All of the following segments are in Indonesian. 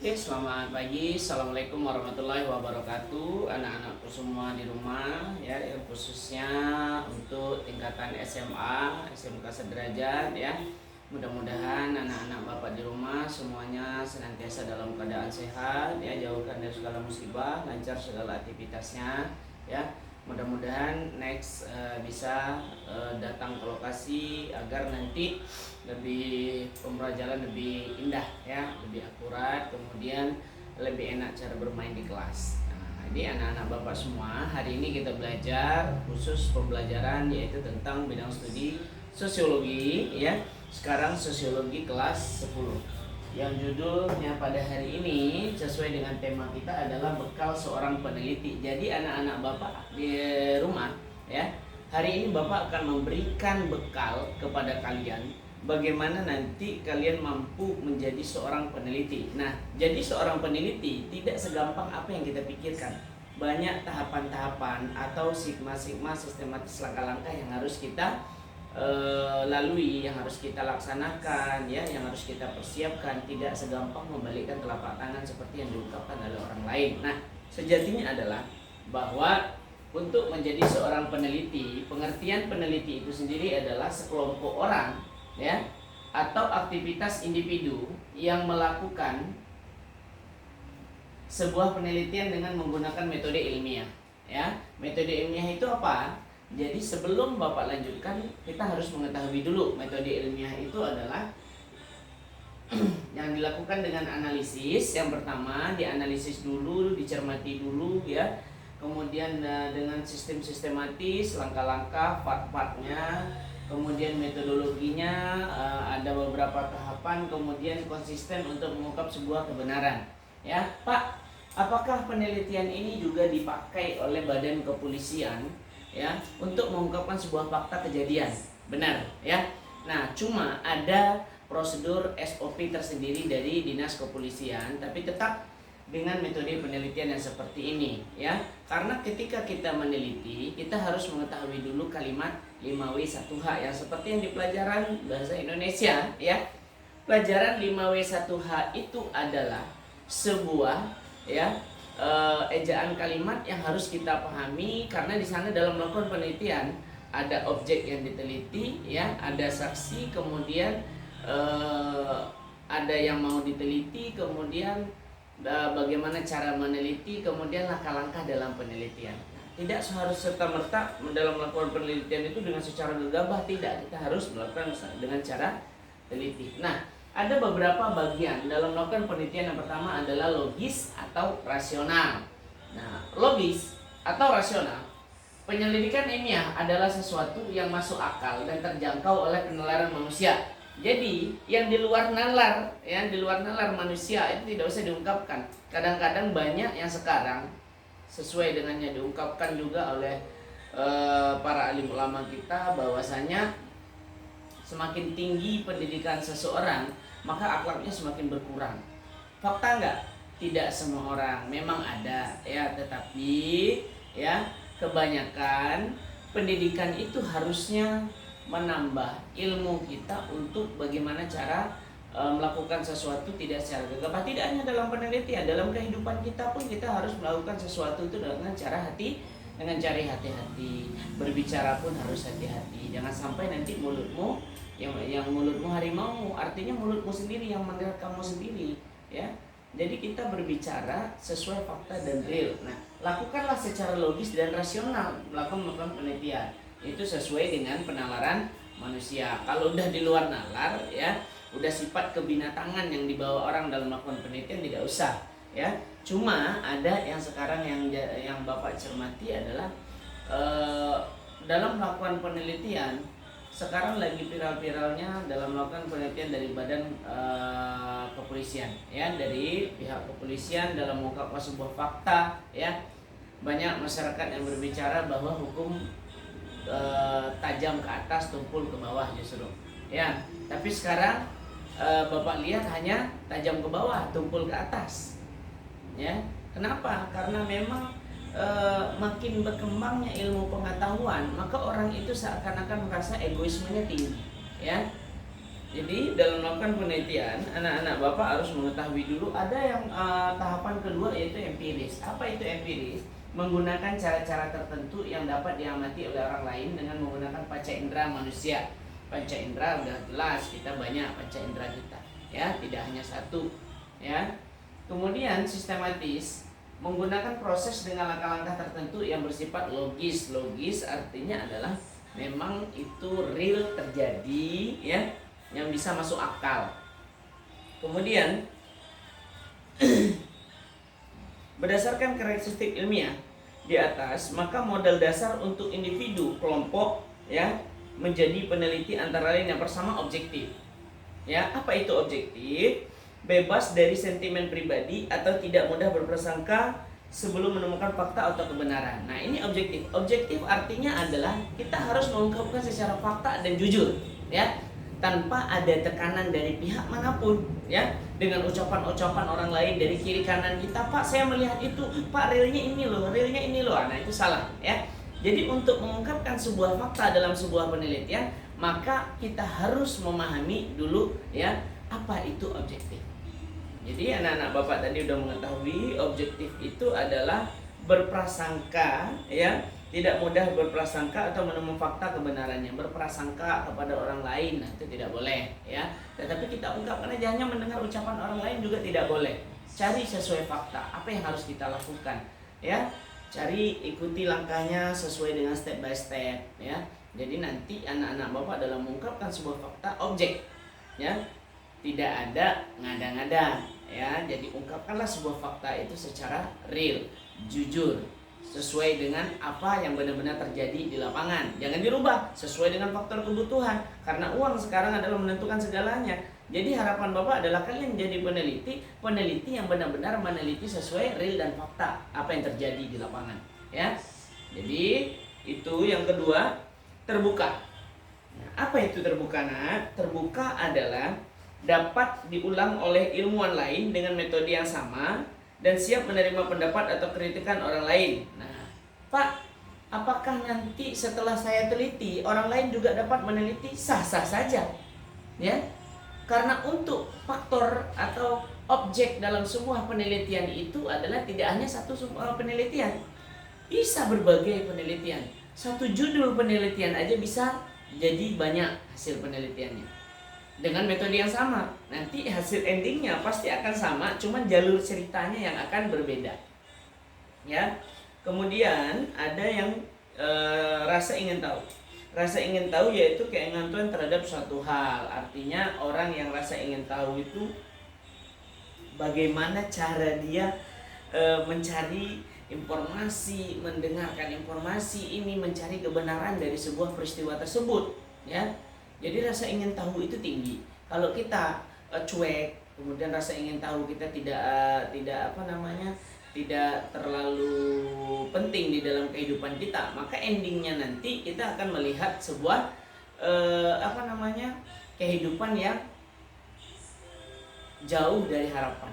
Oke, selamat pagi. Assalamualaikum warahmatullahi wabarakatuh. Anak-anakku semua di rumah, ya, yang khususnya untuk tingkatan SMA, SMK sederajat, ya. Mudah-mudahan anak-anak Bapak di rumah semuanya senantiasa dalam keadaan sehat, ya, jauhkan dari segala musibah, lancar segala aktivitasnya, ya. Mudah-mudahan next bisa datang ke lokasi agar nanti lebih pembelajaran lebih indah, ya, lebih akurat, kemudian lebih enak cara bermain di kelas. Nah, ini anak-anak Bapak semua, hari ini kita belajar khusus pembelajaran yaitu tentang bidang studi sosiologi, ya. Sekarang sosiologi kelas 10. Yang judulnya pada hari ini sesuai dengan tema kita adalah bekal seorang peneliti. Jadi anak-anak Bapak di rumah, ya, hari ini Bapak akan memberikan bekal kepada kalian bagaimana nanti kalian mampu menjadi seorang peneliti. Nah, jadi seorang peneliti tidak segampang apa yang kita pikirkan. Banyak tahapan-tahapan atau sigma-sigma sistematis langkah-langkah yang harus kita lalui, yang harus kita laksanakan, ya, yang harus kita persiapkan. Tidak segampang membalikkan telapak tangan seperti yang diungkapkan oleh orang lain. Nah, sejatinya adalah bahwa untuk menjadi seorang peneliti, pengertian peneliti itu sendiri adalah sekelompok orang, ya, atau aktivitas individu yang melakukan sebuah penelitian dengan menggunakan metode ilmiah, ya. Metode ilmiah itu apa? Jadi sebelum Bapak lanjutkan, kita harus mengetahui dulu metode ilmiah itu adalah yang dilakukan dengan analisis. Yang pertama, dianalisis dulu, dicermati dulu, ya. Kemudian dengan sistem sistematis, langkah-langkah, part-partnya, kemudian metodologinya, ada beberapa tahapan, kemudian konsisten untuk mengungkap sebuah kebenaran. Ya, Pak, apakah penelitian ini juga dipakai oleh Badan Kepolisian, ya, untuk mengungkapkan sebuah fakta kejadian? Benar, ya. Nah, cuma ada prosedur SOP tersendiri dari Dinas Kepolisian, tapi tetap dengan metode penelitian yang seperti ini, ya. Karena ketika kita meneliti, kita harus mengetahui dulu kalimat 5W1H yang seperti yang di pelajaran bahasa Indonesia, ya. Pelajaran 5W1H itu adalah sebuah, ya, ejaan kalimat yang harus kita pahami, karena di sana dalam melakukan penelitian ada objek yang diteliti, ya, ada saksi, kemudian ada yang mau diteliti, kemudian bagaimana cara meneliti, kemudian langkah-langkah dalam penelitian. Tidak harus serta-merta dalam melakukan penelitian itu dengan secara gegabah, tidak. Kita harus melakukan dengan cara teliti. Nah, ada beberapa bagian dalam melakukan penelitian. Yang pertama adalah logis atau rasional. Nah, logis atau rasional, penyelidikan ilmiah adalah sesuatu yang masuk akal dan terjangkau oleh penalaran manusia. Jadi yang di luar nalar, yang di luar nalar manusia itu tidak usah diungkapkan. Kadang-kadang banyak yang sekarang sesuai dengan yang diungkapkan juga oleh para alim ulama kita, bahwasanya semakin tinggi pendidikan seseorang, maka akhlaknya semakin berkurang. Fakta enggak? Tidak semua orang, memang ada, ya, tetapi, ya, kebanyakan pendidikan itu harusnya menambah ilmu kita untuk bagaimana cara melakukan sesuatu tidak secara gegabah. Tidak hanya dalam penelitian, dalam kehidupan kita pun kita harus melakukan sesuatu itu dengan cara hati-hati. Berbicara pun harus hati-hati. Jangan sampai nanti mulutmu yang mulutmu harimau, artinya mulutmu sendiri yang mendengar kamu sendiri, ya. Jadi kita berbicara sesuai fakta dan real. Nah, lakukanlah secara logis dan rasional melakukan penelitian. Itu sesuai dengan penalaran manusia. Kalau udah di luar nalar, ya, udah sifat kebinatangan yang dibawa orang dalam melakukan penelitian, tidak usah, ya. Cuma ada yang sekarang yang Bapak cermati adalah dalam melakukan penelitian, sekarang lagi viral-viralnya dalam melakukan penelitian dari Badan Kepolisian, ya, dari pihak kepolisian dalam mengungkapkan sebuah fakta, ya. Banyak masyarakat yang berbicara bahwa hukum tajam ke atas, tumpul ke bawah justru, ya. Tapi sekarang Bapak lihat hanya tajam ke bawah, tumpul ke atas, ya. Kenapa? Karena memang makin berkembangnya ilmu pengetahuan, maka orang itu seakan-akan merasa egoismenya tinggi, ya. Jadi dalam melakukan penelitian, anak-anak Bapak harus mengetahui dulu ada yang tahapan kedua yaitu empiris. Apa itu empiris? Menggunakan cara-cara tertentu yang dapat diamati oleh orang lain dengan menggunakan panca indera manusia. Panca indera udah jelas, kita banyak panca indera kita, ya, tidak hanya satu, ya. Kemudian sistematis, menggunakan proses dengan langkah-langkah tertentu yang bersifat logis. Logis artinya adalah memang itu real terjadi, ya, yang bisa masuk akal. Kemudian berdasarkan karakteristik ilmiah di atas, maka modal dasar untuk individu, kelompok, ya, menjadi peneliti antara lain yang pertama objektif. Ya, apa itu objektif? Bebas dari sentimen pribadi atau tidak mudah berprasangka sebelum menemukan fakta atau kebenaran. Nah, ini objektif. Objektif artinya adalah kita harus mengungkapkan secara fakta dan jujur, ya, tanpa ada tekanan dari pihak manapun, ya, dengan ucapan-ucapan orang lain dari kiri kanan kita, Pak saya melihat itu, Pak realnya ini loh, nah itu salah, ya. Jadi untuk mengungkapkan sebuah fakta dalam sebuah penelitian, maka kita harus memahami dulu, ya, apa itu objektif. Jadi anak-anak Bapak tadi udah mengetahui objektif itu adalah berprasangka, ya, tidak mudah berprasangka atau menemukan fakta kebenarannya. Berprasangka kepada orang lain, nah, itu tidak boleh, ya. Tetapi kita ungkapkan aja, hanya mendengar ucapan orang lain juga tidak boleh. Cari sesuai fakta, apa yang harus kita lakukan, ya. Cari, ikuti langkahnya sesuai dengan step by step, ya. Jadi nanti anak-anak Bapak dalam mengungkapkan sebuah fakta objek, ya, tidak ada ngada-ngada, ya. Jadi ungkapkanlah sebuah fakta itu secara real, jujur, sesuai dengan apa yang benar-benar terjadi di lapangan. Jangan dirubah, sesuai dengan faktor kebutuhan, karena uang sekarang adalah menentukan segalanya. Jadi harapan Bapak adalah kalian menjadi peneliti yang benar-benar meneliti sesuai real dan fakta apa yang terjadi di lapangan, ya. Jadi itu yang kedua, terbuka. Nah, apa itu terbuka, Nak? Terbuka adalah dapat diulang oleh ilmuwan lain dengan metode yang sama dan siap menerima pendapat atau kritikan orang lain. Nah, Pak, apakah nanti setelah saya teliti orang lain juga dapat meneliti? Sah-sah saja, ya. Karena untuk faktor atau objek dalam sebuah penelitian itu adalah tidak hanya satu penelitian, bisa berbagai penelitian. Satu judul penelitian aja bisa jadi banyak hasil penelitiannya dengan metode yang sama. Nanti hasil endingnya pasti akan sama, cuman jalur ceritanya yang akan berbeda, ya. Kemudian ada yang rasa ingin tahu. Rasa ingin tahu yaitu keinginan terhadap suatu hal. Artinya orang yang rasa ingin tahu itu bagaimana cara dia mencari informasi, mendengarkan informasi ini, mencari kebenaran dari sebuah peristiwa tersebut, ya. Jadi rasa ingin tahu itu tinggi. Kalau kita cuek, kemudian rasa ingin tahu kita tidak tidak terlalu penting di dalam kehidupan kita, maka endingnya nanti kita akan melihat sebuah kehidupan yang jauh dari harapan.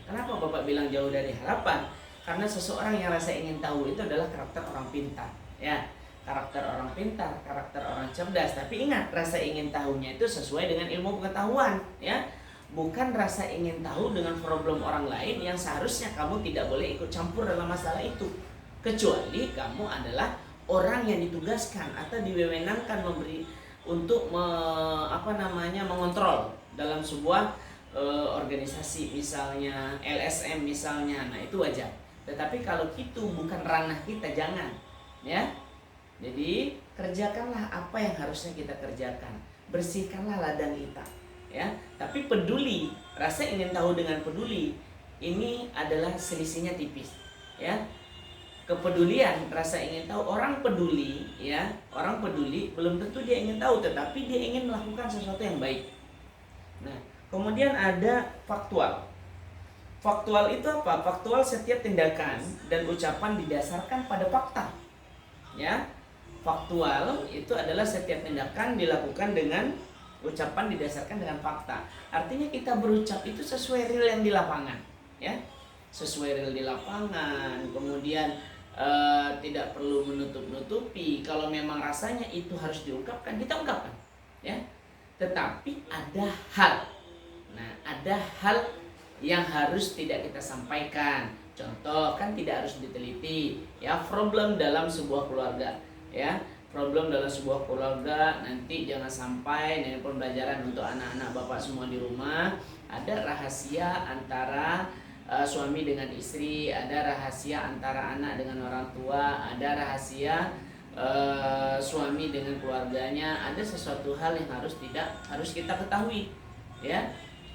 Kenapa Bapak bilang jauh dari harapan? Karena seseorang yang rasa ingin tahu itu adalah karakter orang pintar, ya. Karakter orang pintar, karakter orang cerdas. Tapi ingat, rasa ingin tahunya itu sesuai dengan ilmu pengetahuan, ya. Bukan rasa ingin tahu dengan problem orang lain yang seharusnya kamu tidak boleh ikut campur dalam masalah itu, kecuali kamu adalah orang yang ditugaskan atau diwewenangkan mengontrol dalam sebuah organisasi, misalnya LSM misalnya. Nah, itu wajar. Tetapi kalau itu bukan ranah kita, jangan, ya. Jadi kerjakanlah apa yang harusnya kita kerjakan, bersihkanlah ladang kita, ya. Tapi peduli, rasa ingin tahu dengan peduli ini adalah selisihnya tipis, ya. Kepedulian, rasa ingin tahu, orang peduli, ya, orang peduli belum tentu dia ingin tahu, tetapi dia ingin melakukan sesuatu yang baik. Nah, kemudian ada faktual. Faktual itu apa? Faktual setiap tindakan dan ucapan didasarkan pada fakta, ya. Faktual itu adalah setiap tindakan dilakukan dengan ucapan didasarkan dengan fakta. Artinya kita berucap itu sesuai real yang di lapangan, ya. Sesuai real di lapangan. Kemudian tidak perlu menutup-nutupi. Kalau memang rasanya itu harus diungkapkan, kita ungkapkan, ya. tetapi ada hal. Nah, ada hal yang harus tidak kita sampaikan. Contoh, kan tidak harus diteliti, ya, problem dalam sebuah keluarga, ya. Problem dalam sebuah keluarga, nanti jangan sampai ini pembelajaran untuk anak-anak Bapak semua di rumah, ada rahasia antara suami dengan istri, ada rahasia antara anak dengan orang tua, ada rahasia suami dengan keluarganya, ada sesuatu hal yang harus kita ketahui, ya.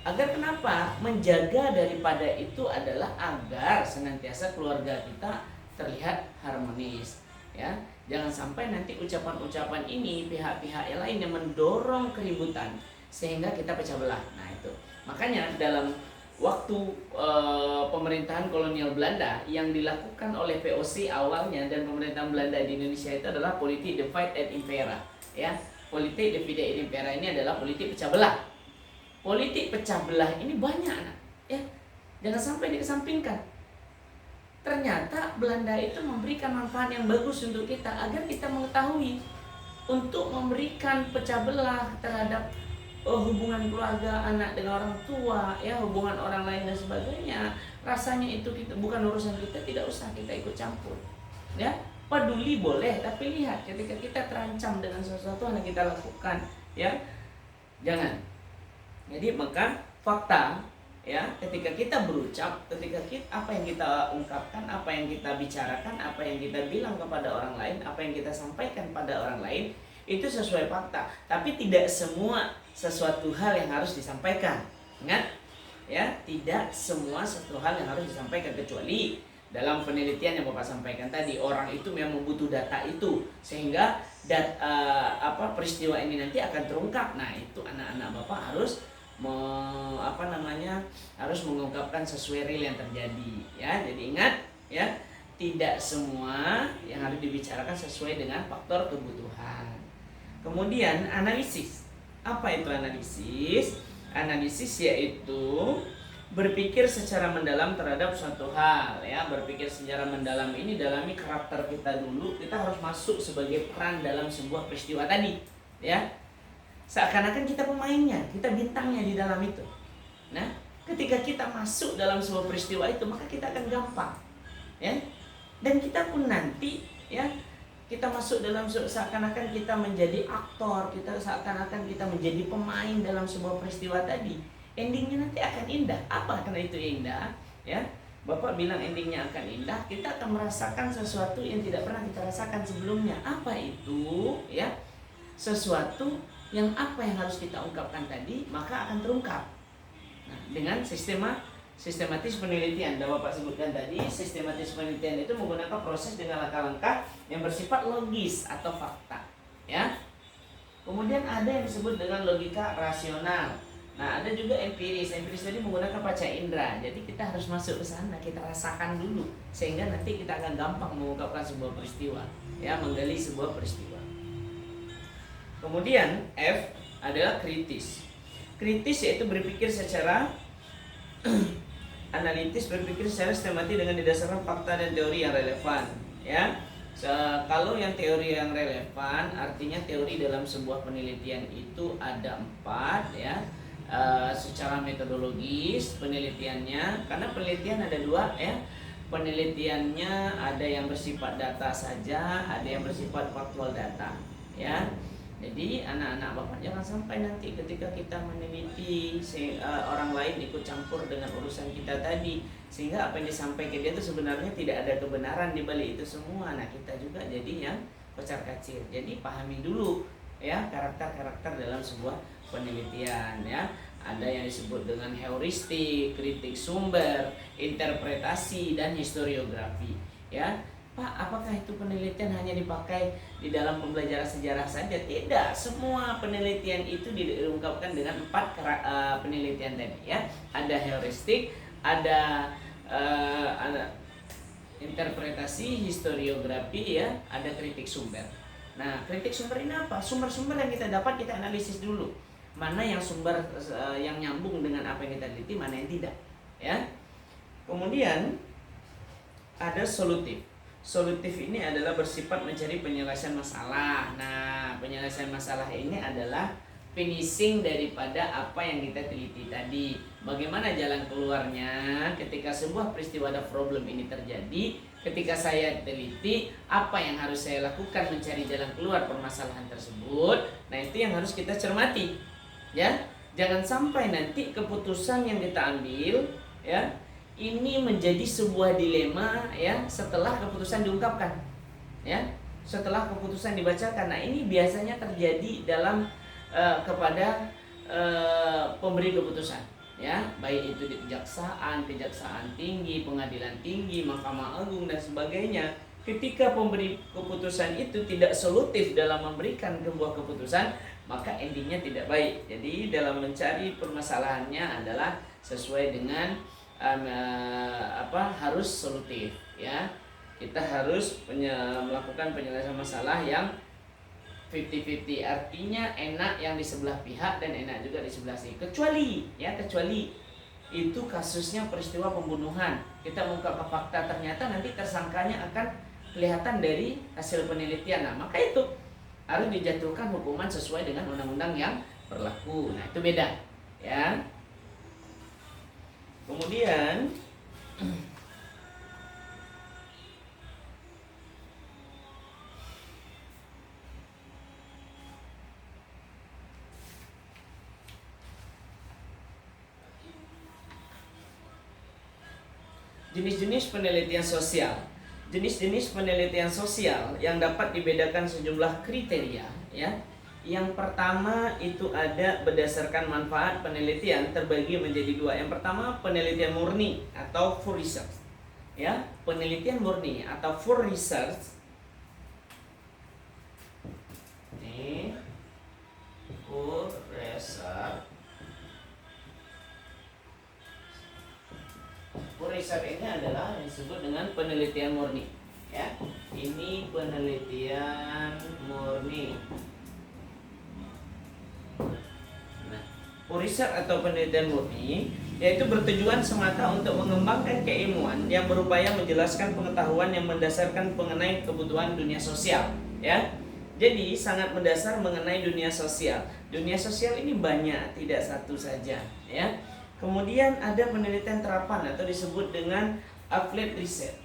Agar kenapa? Menjaga daripada itu adalah agar senantiasa keluarga kita terlihat harmonis, ya. Jangan sampai nanti ucapan-ucapan ini pihak-pihak yang lain yang mendorong keributan sehingga kita pecah belah. Nah, itu. Makanya dalam waktu pemerintahan kolonial Belanda yang dilakukan oleh VOC awalnya dan pemerintahan Belanda di Indonesia itu adalah politik divide and impera, ya. Politik divide and impera ini adalah politik pecah belah. Politik pecah belah ini banyak, ya. Jangan sampai dikesampingkan. Ternyata Belanda itu memberikan manfaat yang bagus untuk kita agar kita mengetahui untuk memberikan pecah belah terhadap hubungan keluarga anak dengan orang tua, ya, hubungan orang lain dan sebagainya. Rasanya itu kita bukan urusan kita, tidak usah kita ikut campur, ya. Peduli boleh, tapi lihat ketika kita terancam dengan sesuatu yang kita lakukan, ya, jangan. Jadi maka fakta, ya, ketika kita berucap, apa yang kita ungkapkan, apa yang kita bicarakan, apa yang kita bilang kepada orang lain, apa yang kita sampaikan pada orang lain, itu sesuai fakta. Tapi tidak semua sesuatu hal yang harus disampaikan. Ingat, ya, tidak semua sesuatu hal yang harus disampaikan, kecuali dalam penelitian yang Bapak sampaikan tadi, orang itu memang butuh data itu sehingga peristiwa ini nanti akan terungkap. Nah, itu anak-anak Bapak harus harus mengungkapkan sesuai real yang terjadi, ya. Jadi ingat, ya, tidak semua yang harus dibicarakan sesuai dengan faktor kebutuhan. Kemudian analisis. Apa itu analisis? Analisis yaitu berpikir secara mendalam terhadap suatu hal, ya. Berpikir secara mendalam ini dalami karakter kita dulu. Kita harus masuk sebagai peran dalam sebuah peristiwa tadi, ya. Seakan-akan kita pemainnya, kita bintangnya di dalam itu. Nah, ketika kita masuk dalam sebuah peristiwa itu, maka kita akan gampang, ya. Dan kita pun nanti, ya, kita masuk dalam seakan-akan kita menjadi aktor, kita seakan-akan kita menjadi pemain dalam sebuah peristiwa tadi. Endingnya nanti akan indah. Apa karena itu indah? Ya, Bapak bilang endingnya akan indah. Kita akan merasakan sesuatu yang tidak pernah kita rasakan sebelumnya. Apa itu? Ya, sesuatu yang apa yang harus kita ungkapkan tadi maka akan terungkap. Nah, dengan sistematis penelitian, yang Bapak sebutkan tadi, sistematis penelitian itu menggunakan proses dengan langkah-langkah yang bersifat logis atau fakta, ya. Kemudian ada yang disebut dengan logika rasional. Nah, ada juga empiris. Empiris tadi menggunakan panca indera. Jadi kita harus masuk ke sana, kita rasakan dulu sehingga nanti kita akan gampang mengungkapkan sebuah peristiwa, ya, menggali sebuah peristiwa. Kemudian F adalah kritis. Kritis yaitu berpikir secara analitis, berpikir secara sistematis dengan didasarkan fakta dan teori yang relevan, ya. Kalau yang teori yang relevan artinya teori dalam sebuah penelitian itu ada 4, ya. Secara metodologis penelitiannya, karena penelitian ada 2, ya. Penelitiannya ada yang bersifat data saja, ada yang bersifat faktual data, ya. Jadi anak-anak Bapak jangan sampai nanti ketika kita meneliti orang lain ikut campur dengan urusan kita tadi, sehingga apa yang disampaikan dia itu sebenarnya tidak ada kebenaran di balik itu semua. Nah, kita juga jadi yang kocar-kacir. Jadi pahami dulu, ya, karakter-karakter dalam sebuah penelitian, ya. Ada yang disebut dengan heuristik, kritik sumber, interpretasi, dan historiografi, ya. Pak, apakah itu penelitian hanya dipakai di dalam pembelajaran sejarah saja? Tidak, semua penelitian itu diungkapkan dengan 4 penelitian tadi, ya. Ada heuristik, ada interpretasi, historiografi, ya, ada kritik sumber. Nah, kritik sumber ini apa? Sumber-sumber yang kita dapat kita analisis dulu. Mana yang sumber yang nyambung dengan apa yang kita teliti, mana yang tidak, ya. Kemudian ada solutif. Solutif ini adalah bersifat mencari penyelesaian masalah. Nah, penyelesaian masalah ini adalah finishing daripada apa yang kita teliti tadi. Bagaimana jalan keluarnya ketika sebuah peristiwa ada problem ini terjadi. Ketika saya teliti apa yang harus saya lakukan mencari jalan keluar permasalahan tersebut. Nah, itu yang harus kita cermati. Ya, jangan sampai nanti keputusan yang kita ambil ya ini menjadi sebuah dilema ya setelah keputusan diungkapkan. Ya, setelah keputusan dibacakan. Nah, ini biasanya terjadi dalam kepada pemberi keputusan ya, baik itu di kejaksaan tinggi, pengadilan tinggi, Mahkamah Agung dan sebagainya. Ketika pemberi keputusan itu tidak solutif dalam memberikan sebuah keputusan, maka endingnya tidak baik. Jadi dalam mencari permasalahannya adalah sesuai dengan harus solutif ya. Kita harus melakukan penyelesaian masalah yang 50-50, artinya enak yang di sebelah pihak dan enak juga di sebelah sini. Kecuali itu kasusnya peristiwa pembunuhan. Kita mengungkap fakta ternyata nanti tersangkanya akan kelihatan dari hasil penelitian. Nah, maka itu harus dijatuhkan hukuman sesuai dengan undang-undang yang berlaku. Nah, itu beda ya. Kemudian jenis-jenis penelitian sosial. Jenis-jenis penelitian sosial yang dapat dibedakan sejumlah kriteria ya. Yang pertama itu ada berdasarkan manfaat penelitian terbagi menjadi dua. Yang pertama penelitian murni atau full research. Ya, penelitian murni atau full research. Ini full research. Riset ini adalah yang disebut dengan penelitian murni ya. Ini penelitian murni. Nah, riset atau penelitian murni yaitu bertujuan semata untuk mengembangkan keilmuan yang berupaya menjelaskan pengetahuan yang mendasarkan mengenai kebutuhan dunia sosial ya. Jadi sangat mendasar mengenai dunia sosial. Dunia sosial ini banyak, tidak satu saja ya. Kemudian ada penelitian terapan atau disebut dengan applied research.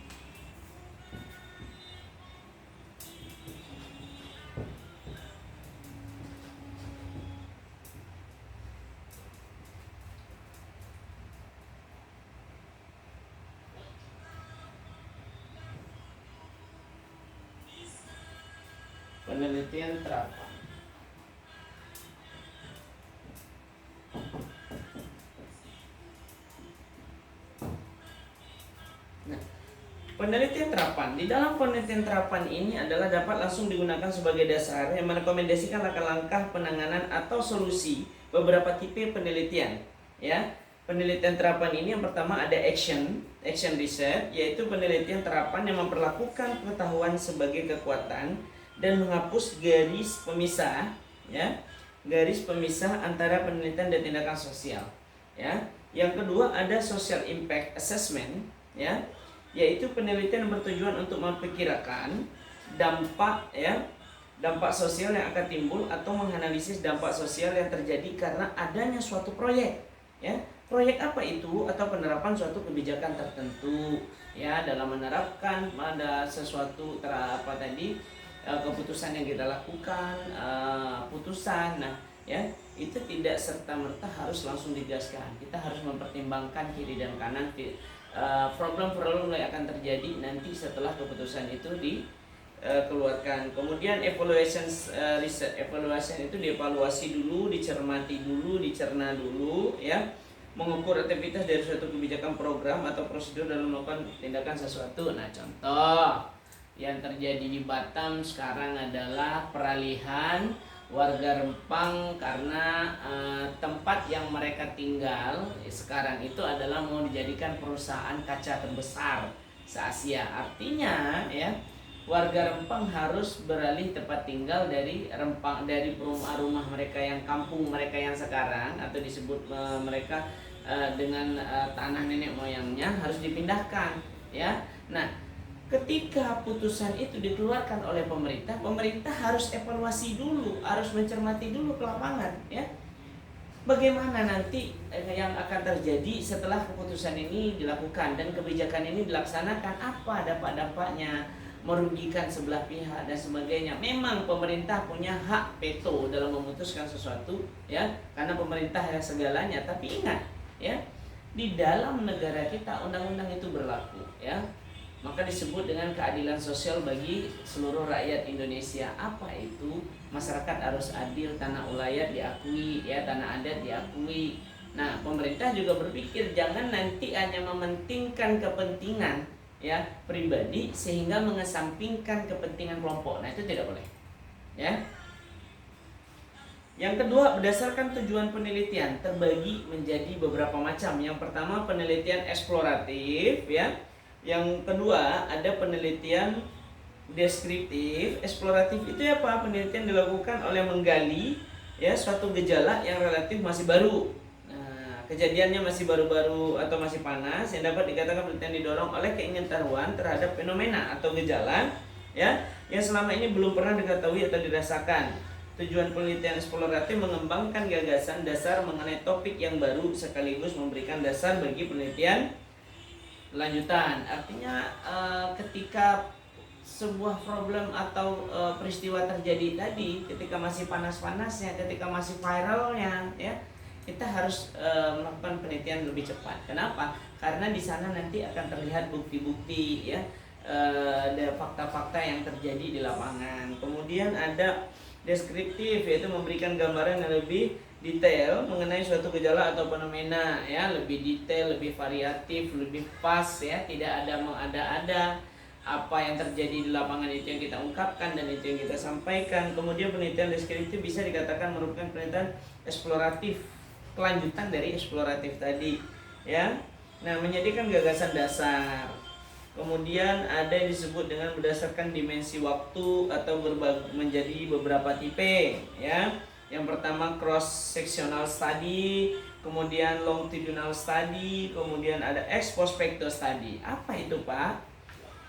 Penelitian terapan. Penelitian terapan. Di dalam penelitian terapan ini adalah dapat langsung digunakan sebagai dasar yang merekomendasikan langkah-langkah penanganan atau solusi beberapa tipe penelitian. Ya, penelitian terapan ini yang pertama ada action research, yaitu penelitian terapan yang memperlakukan pengetahuan sebagai kekuatan dan menghapus garis pemisah, ya, garis pemisah antara penelitian dan tindakan sosial. Ya, yang kedua ada social impact assessment, ya, yaitu penelitian yang bertujuan untuk memperkirakan dampak sosial yang akan timbul atau menganalisis dampak sosial yang terjadi karena adanya suatu proyek ya. Proyek apa itu? Atau penerapan suatu kebijakan tertentu ya, dalam menerapkan pada sesuatu keputusan yang kita lakukan, putusan. Nah ya, itu tidak serta-merta harus langsung digaskan. Kita harus mempertimbangkan kiri dan kanan problem-problem yang akan terjadi nanti setelah keputusan itu dikeluarkan. Kemudian evaluation research. Evaluation itu dievaluasi dulu, dicermati dulu, dicerna dulu ya. Mengukur aktivitas dari suatu kebijakan, program atau prosedur dalam melakukan tindakan sesuatu. Nah, contoh yang terjadi di Batam sekarang adalah peralihan warga Rempang karena tempat yang mereka tinggal sekarang itu adalah mau dijadikan perusahaan kaca terbesar se-Asia. Artinya ya, warga Rempang harus beralih tempat tinggal dari Rempang, dari rumah mereka yang kampung mereka yang sekarang, atau disebut mereka dengan tanah nenek moyangnya, harus dipindahkan ya. Nah, ketika putusan itu dikeluarkan oleh pemerintah, pemerintah harus evaluasi dulu, harus mencermati dulu ke lapangan, ya. Bagaimana nanti yang akan terjadi setelah keputusan ini dilakukan dan kebijakan ini dilaksanakan, apa dampak-dampaknya, merugikan sebelah pihak dan sebagainya. Memang pemerintah punya hak veto dalam memutuskan sesuatu, ya, karena pemerintah yang segalanya. Tapi ingat, ya, di dalam negara kita undang-undang itu berlaku, ya. Maka disebut dengan keadilan sosial bagi seluruh rakyat Indonesia. Apa itu? Masyarakat harus adil, tanah ulayat diakui, ya, tanah adat diakui. Nah, pemerintah juga berpikir jangan nanti hanya mementingkan kepentingan, ya, pribadi sehingga mengesampingkan kepentingan kelompok. Nah, itu tidak boleh, ya. Yang kedua, berdasarkan tujuan penelitian terbagi menjadi beberapa macam. Yang pertama, penelitian eksploratif, ya. Yang kedua, ada penelitian deskriptif. Eksploratif itu apa? Penelitian dilakukan oleh menggali, ya, suatu gejala yang relatif masih baru. Nah, kejadiannya masih baru-baru atau masih panas, yang dapat dikatakan penelitian didorong oleh keingintahuan terhadap fenomena atau gejala, ya, yang selama ini belum pernah diketahui atau dirasakan. Tujuan penelitian eksploratif mengembangkan gagasan dasar mengenai topik yang baru sekaligus memberikan dasar bagi penelitian lanjutan. Artinya ketika sebuah problem atau peristiwa terjadi tadi, ketika masih panas-panasnya, ketika masih viralnya, ya, kita harus melakukan penelitian lebih cepat. Kenapa? Karena di sana nanti akan terlihat bukti-bukti, ya, ada fakta-fakta yang terjadi di lapangan. Kemudian ada deskriptif, yaitu memberikan gambaran yang lebih detail mengenai suatu gejala atau fenomena, ya, lebih detail, lebih variatif, lebih pas, ya, tidak ada mengada-ada. Apa yang terjadi di lapangan itu yang kita ungkapkan dan itu yang kita sampaikan. Kemudian penelitian deskriptif bisa dikatakan merupakan penelitian eksploratif, kelanjutan dari eksploratif tadi, ya. Nah, menjadikan gagasan dasar. Kemudian ada yang disebut dengan berdasarkan dimensi waktu atau menjadi beberapa tipe, ya. Yang pertama cross sectional study, kemudian longitudinal study, kemudian ada ex post-facto study. Apa itu, Pak?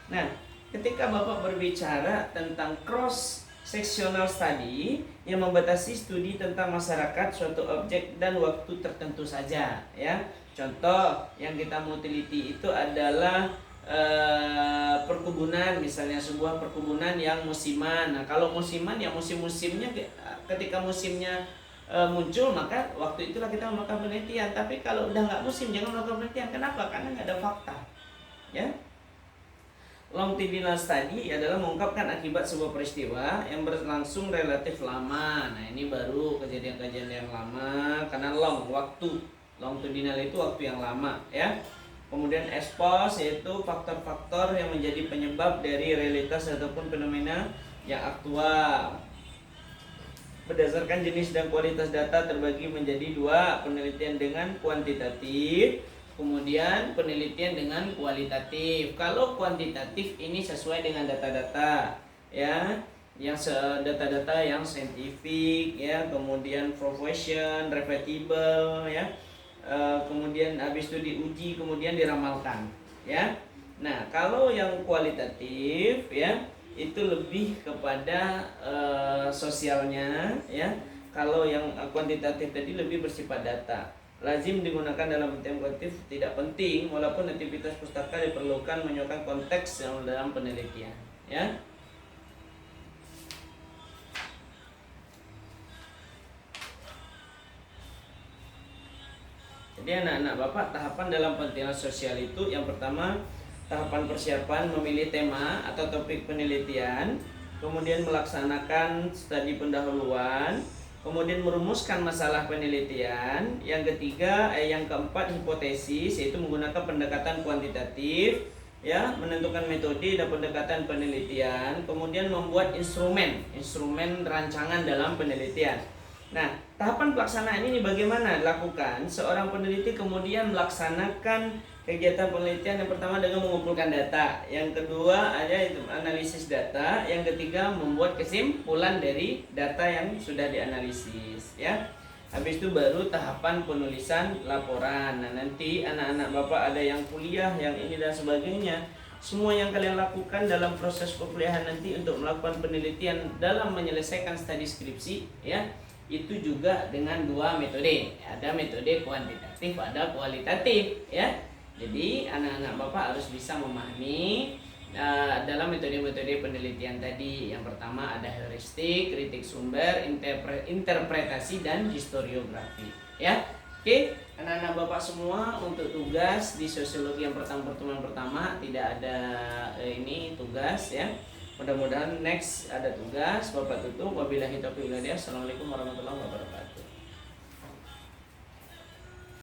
Nah, ketika Bapak berbicara tentang cross sectional study yang membatasi studi tentang masyarakat suatu objek dan waktu tertentu saja, ya. Contoh yang kita mau teliti itu adalah perkebunan, misalnya sebuah perkebunan yang musiman. Nah, kalau musiman ya musim-musimnya, ketika musimnya muncul, maka waktu itulah kita melakukan penelitian. Tapi kalau udah nggak musim, jangan melakukan penelitian. Kenapa? Karena nggak ada fakta, ya. Longitudinal study adalah mengungkapkan akibat sebuah peristiwa yang berlangsung relatif lama. Nah, ini baru kejadian-kejadian yang lama karena waktu. Longitudinal itu waktu yang lama, ya. Kemudian ex post yaitu faktor-faktor yang menjadi penyebab dari realitas ataupun fenomena yang aktual. Berdasarkan jenis dan kualitas data terbagi menjadi dua, penelitian dengan kuantitatif, kemudian penelitian dengan kualitatif. Kalau kuantitatif ini sesuai dengan data-data, ya, yang data-data yang saintifik, ya, kemudian profession, repeatable, ya. Kemudian habis itu diuji, kemudian diramalkan, ya. Nah, kalau yang kualitatif, ya, itu lebih kepada sosialnya, ya. Kalau yang kuantitatif tadi lebih bersifat data. Lazim digunakan dalam penelitian kuantitatif tidak penting, walaupun aktivitas pustaka diperlukan menyukai konteks yang dalam penelitian, ya. Jadi anak-anak Bapak, tahapan dalam penelitian sosial itu yang pertama tahapan persiapan memilih tema atau topik penelitian, kemudian melaksanakan studi pendahuluan, kemudian merumuskan masalah penelitian, yang keempat hipotesis, yaitu menggunakan pendekatan kuantitatif, ya, menentukan metode dan pendekatan penelitian, kemudian membuat instrumen rancangan dalam penelitian. Nah, tahapan pelaksanaan ini bagaimana dilakukan? Seorang peneliti kemudian melaksanakan kegiatan penelitian yang pertama dengan mengumpulkan data, yang kedua ada itu analisis data, yang ketiga membuat kesimpulan dari data yang sudah dianalisis, ya. Habis itu baru tahapan penulisan laporan. Nah, nanti anak-anak Bapak ada yang kuliah, yang ini dan sebagainya, semua yang kalian lakukan dalam proses perkuliahan nanti untuk melakukan penelitian dalam menyelesaikan studi skripsi ya, itu juga dengan dua metode. Ada metode kuantitatif, ada kualitatif ya. Jadi anak-anak Bapak harus bisa memahami dalam metode-metode penelitian tadi. Yang pertama ada heuristik, kritik sumber, interpretasi, dan historiografi ya. Oke, anak-anak Bapak semua, untuk tugas di sosiologi yang pertemuan pertama tidak ada ini tugas ya. Mudah-mudahan next ada tugas. Bapak tutup. Wabillahi taufiq wal hidayah. Assalamualaikum warahmatullahi wabarakatuh.